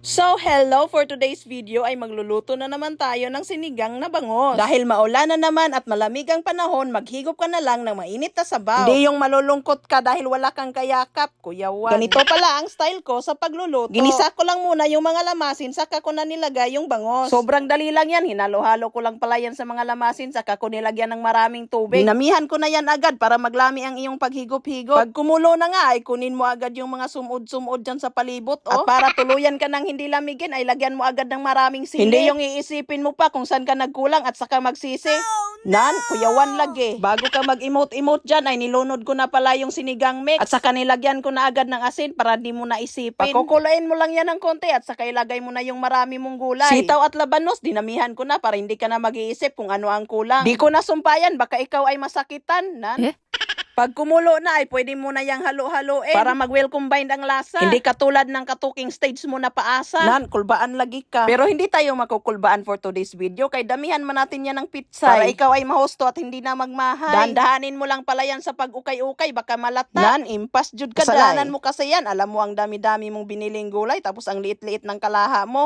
So, hello! For today's video ay magluluto na naman tayo ng sinigang na bangos. Dahil maulan na naman at malamig ang panahon, maghigop ka na lang ng mainit na sabaw. Hindi yung malulungkot ka dahil wala kang kayakap, Kuya Juan. Ganito pala ang style ko sa pagluluto. Ginisa ko lang muna yung mga lamasin, saka ko na nilagay yung bangos. Sobrang dali lang yan, hinalo-halo ko lang pala yan sa mga lamasin, saka ko nilagyan ng maraming tubig. Dinamihan ko na yan agad para maglami ang iyong paghigop-higop. Pag kumulo na nga ay kunin mo agad yung mga sumud-sumud dyan sa palibot. At para tuluyan ka ng hindi lamigin ay lagyan mo agad ng maraming sili. Hindi yung iisipin mo pa kung saan ka nagkulang at saka magsisi. Nan, Kuya Juan lagi. Bago ka mag-emote-emote dyan ay nilunod ko na pala yung sinigang mix. At saka nilagyan ko na agad ng asin para di mo na isipin. Pakukulain mo lang yan ng konti at saka ilagay mo na yung marami mong gulay. Sitaw at labanos, dinamihan ko na para hindi ka na mag-iisip kung ano ang kulang. Di ko na sumpayan, baka ikaw ay masakitan. Nan. Pag kumulo na ay pwede mo na yang halo-haloin para mag-well combined ang lasa. Hindi katulad ng katuking stage mo na paasa. Nan, kulbaan lagi ka. Pero hindi tayo makukulbaan for today's video kay damihan man natin yan ng pizza. Para ikaw ay mahusto at hindi na magmahay. Dahan-dahanin mo lang pala yan sa pag-ukay-ukay baka malata. Nan, impas jud ka. Kasalanan mo kasi yan. Alam mo ang dami-dami mong biniling gulay tapos ang liit-liit ng kalaha mo.